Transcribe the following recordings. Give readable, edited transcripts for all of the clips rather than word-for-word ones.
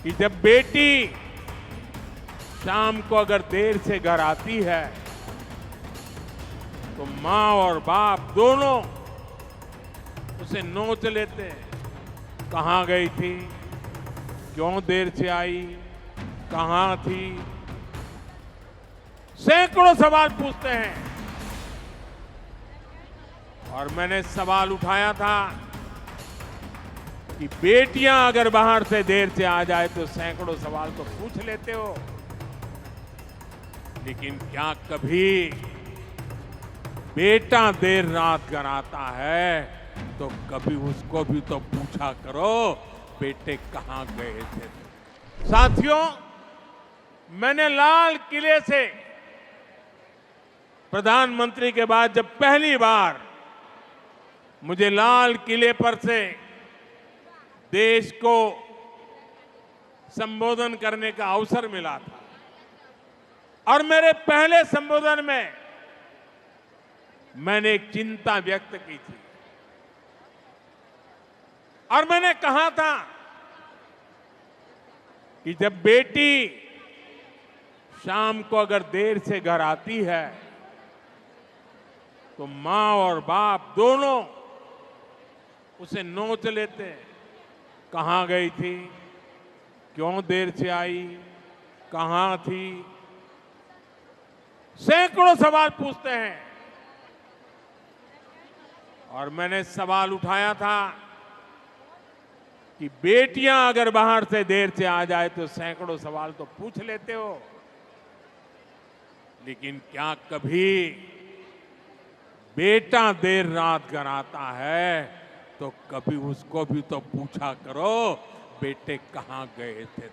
कि जब बेटी शाम को अगर देर से घर आती है तो माँ और बाप दोनों उसे नोच लेते हैं। कहाँ गई थी, क्यों देर से आई, कहाँ थी, सैकड़ों सवाल पूछते हैं। और मैंने सवाल उठाया था कि बेटियां अगर बाहर से देर से आ जाए तो सैकड़ों सवाल तो पूछ लेते हो, लेकिन क्या कभी बेटा देर रात घर आता है तो कभी उसको भी तो पूछा करो बेटे कहां गए थे। साथियों, मैंने लाल किले से प्रधानमंत्री के बाद जब पहली बार मुझे लाल किले पर से देश को संबोधन करने का अवसर मिला था, और मेरे पहले संबोधन में मैंने एक चिंता व्यक्त की थी और मैंने कहा था कि जब बेटी शाम को अगर देर से घर आती है तो माँ और बाप दोनों उसे नोच लेते हैं। कहाँ गई थी, क्यों देर से आई, कहाँ थी, सैकड़ों सवाल पूछते हैं। और मैंने सवाल उठाया था कि बेटियां अगर बाहर से देर से आ जाए तो सैकड़ों सवाल तो पूछ लेते हो, लेकिन क्या कभी बेटा देर रात घर आता है तो कभी उसको भी तो पूछा करो बेटे कहां गए थे,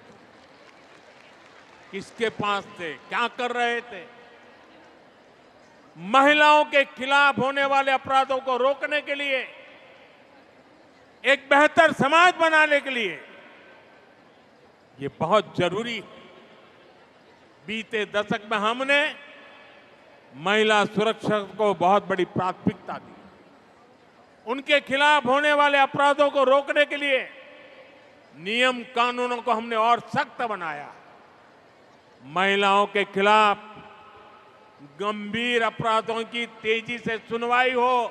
किसके पास थे, क्या कर रहे थे। महिलाओं के खिलाफ होने वाले अपराधों को रोकने के लिए, एक बेहतर समाज बनाने के लिए ये बहुत जरूरी है। बीते दशक में हमने महिला सुरक्षा को बहुत बड़ी प्राथमिकता दी। उनके खिलाफ होने वाले अपराधों को रोकने के लिए नियम कानूनों को हमने और सख्त बनाया। महिलाओं के खिलाफ गंभीर अपराधों की तेजी से सुनवाई हो,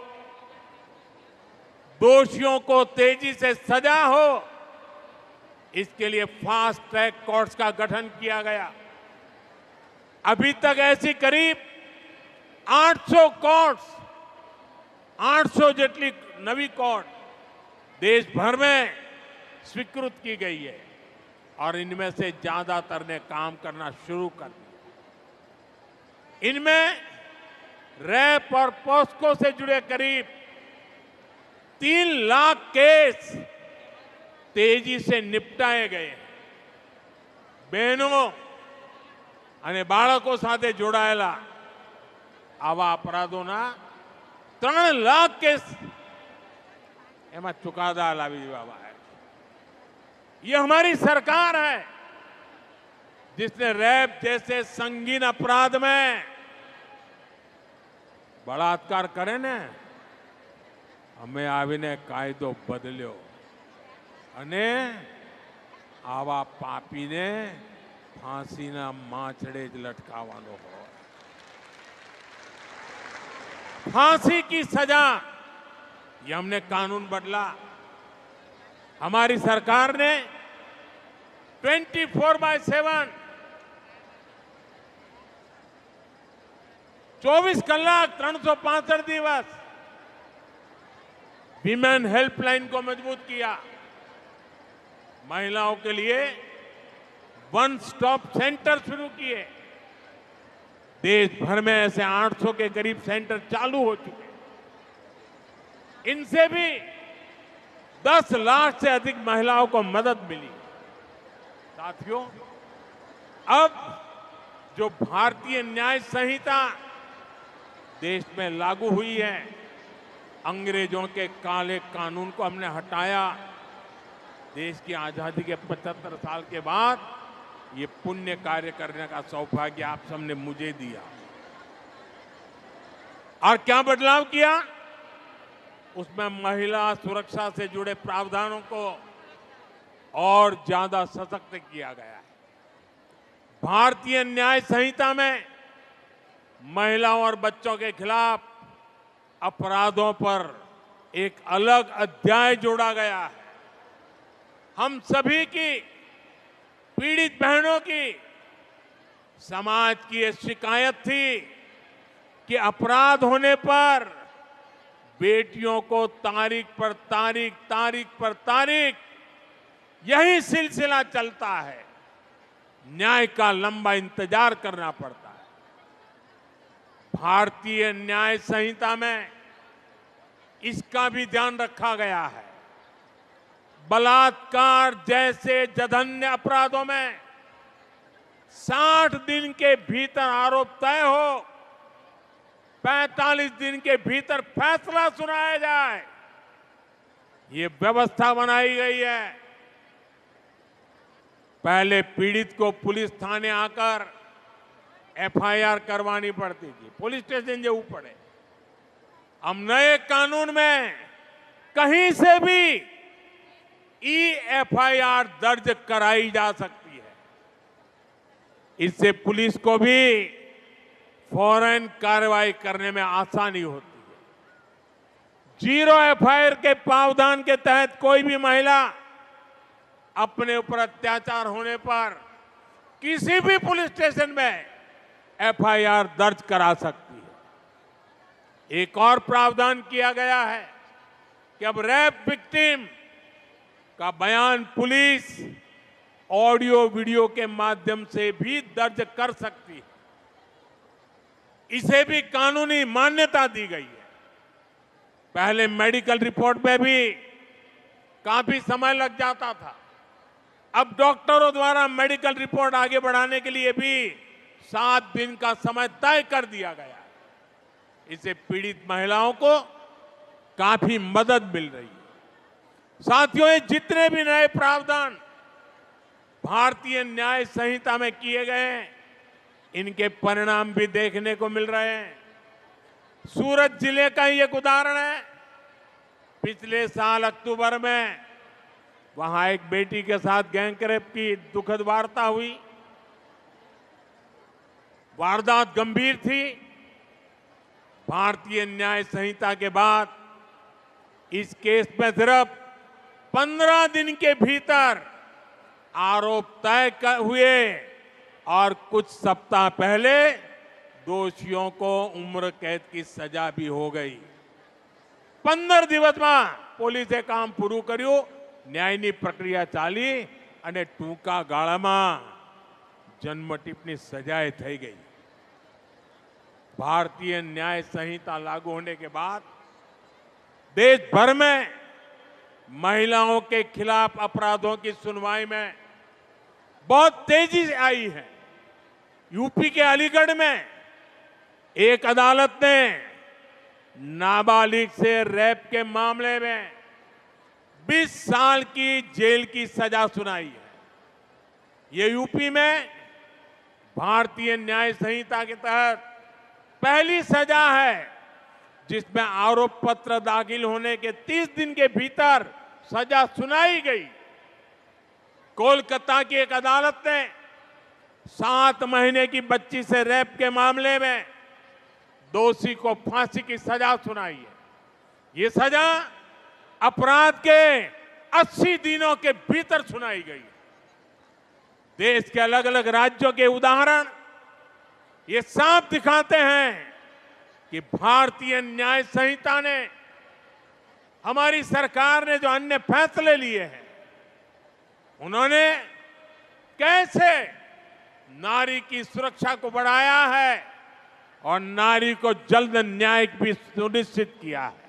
दोषियों को तेजी से सजा हो, इसके लिए फास्ट ट्रैक कोर्ट्स का गठन किया गया। अभी तक ऐसी करीब 800 कोर्ट्स, 800 जेटली नवी कोर्ट देश भर में स्वीकृत की गई है और इनमें से ज्यादातर ने काम करना शुरू कर दिया। इनमें रैप और पॉस्को से जुड़े करीब 3 लाख केस तेजी से निपटाए गए। बहनों અને બાળકો સાથે જોડાયેલા આવા અપરાધોના 3 લાખ કેસ એમાં ચુકાદા લાવી દેવામાં આવ્યા। ये हमारी सरकार है जिसने रैप जैसे संगीन अपराध में बलात्कार करे ने અમે આવીને કાયદો બદલ્યો અને આવા પાપીને फांसीना माछड़े ज लटकावानो हो। फांसी की सजा, ये हमने कानून बदला। हमारी सरकार ने 24/7 24 कलाक 365 दिवस विमेन हेल्पलाइन को मजबूत किया। महिलाओं के लिए वन स्टॉप सेंटर शुरू किए। देश भर में ऐसे 800 के करीब सेंटर चालू हो चुके। इनसे भी 10 लाख से अधिक महिलाओं को मदद मिली। साथियों, अब जो भारतीय न्याय संहिता देश में लागू हुई है, अंग्रेजों के काले कानून को हमने हटाया। देश की आजादी के 75 साल के बाद ये पुण्य कार्य करने का सौभाग्य आप सबने मुझे दिया। और क्या बदलाव किया? उसमें महिला सुरक्षा से जुड़े प्रावधानों को और ज्यादा सशक्त किया गया है। भारतीय न्याय संहिता में महिलाओं और बच्चों के खिलाफ अपराधों पर एक अलग अध्याय जोड़ा गया है। हम सभी की, पीड़ित बहनों की, समाज की ये शिकायत थी कि अपराध होने पर बेटियों को तारीख पर तारीख यही सिलसिला चलता है। न्याय का लंबा इंतजार करना पड़ता है। भारतीय न्याय संहिता में इसका भी ध्यान रखा गया है। बलात्कार जैसे जघन्य अपराधों में 60 दिन के भीतर आरोप तय हो, 45 दिन के भीतर फैसला सुनाया जाए, ये व्यवस्था बनाई गई है। पहले पीड़ित को पुलिस थाने आकर एफआईआर करवानी पड़ती थी, पुलिस स्टेशन जरूर पड़े। अब नए कानून में कहीं से भी एफआईआर दर्ज कराई जा सकती है। इससे पुलिस को भी फौरन कार्रवाई करने में आसानी होती है। जीरो एफआईआर के प्रावधान के तहत कोई भी महिला अपने ऊपर अत्याचार होने पर किसी भी पुलिस स्टेशन में एफआईआर दर्ज करा सकती है। एक और प्रावधान किया गया है कि अब रेप विक्टिम का बयान पुलिस ऑडियो वीडियो के माध्यम से भी दर्ज कर सकती है। इसे भी कानूनी मान्यता दी गई है। पहले मेडिकल रिपोर्ट में भी काफी समय लग जाता था। अब डॉक्टरों द्वारा मेडिकल रिपोर्ट आगे बढ़ाने के लिए भी 7 दिन का समय तय कर दिया गया है। इससे पीड़ित महिलाओं को काफी मदद मिल रही है। साथियों, ये जितने भी नए प्रावधान भारतीय न्याय संहिता में किए गए हैं, इनके परिणाम भी देखने को मिल रहे हैं। सूरत जिले का ही एक उदाहरण है। पिछले साल अक्टूबर में वहां एक बेटी के साथ गैंग रेप की दुखद वार्ता हुई। वारदात गंभीर थी। भारतीय न्याय संहिता के बाद इस केस में सिर्फ 15 दिन के भीतर आरोप तय हुए और कुछ सप्ताह पहले दोषियों को उम्र कैद की सजा भी हो गई। 15 દિવસ में પોલીસે કામ પૂરું કર્યું, ન્યાયની પ્રક્રિયા ચાલી અને ટૂંકા ગાળામાં જન્મટીપની સજાએ થઈ ગઈ। भारतीय न्याय संहिता लागू होने के बाद देश भर में महिलाओं के खिलाफ अपराधों की सुनवाई में बहुत तेजी से आई है। यूपी के अलीगढ़ में एक अदालत ने नाबालिग से रेप के मामले में 20 साल की जेल की सजा सुनाई है। ये यूपी में भारतीय न्याय संहिता के तहत पहली सजा है जिसमें आरोप पत्र दाखिल होने के 30 दिन के भीतर सजा सुनाई गई। कोलकाता की एक अदालत ने 7 महीने की बच्ची से रेप के मामले में दोषी को फांसी की सजा सुनाई है। ये सजा अपराध के 80 दिनों के भीतर सुनाई गई। देश के अलग अलग राज्यों के उदाहरण ये साफ दिखाते हैं कि भारतीय न्याय संहिता ने, हमारी सरकार ने जो अन्य फैसले लिए हैं, उन्होंने कैसे नारी की सुरक्षा को बढ़ाया है और नारी को जल्द न्याय भी सुनिश्चित किया है।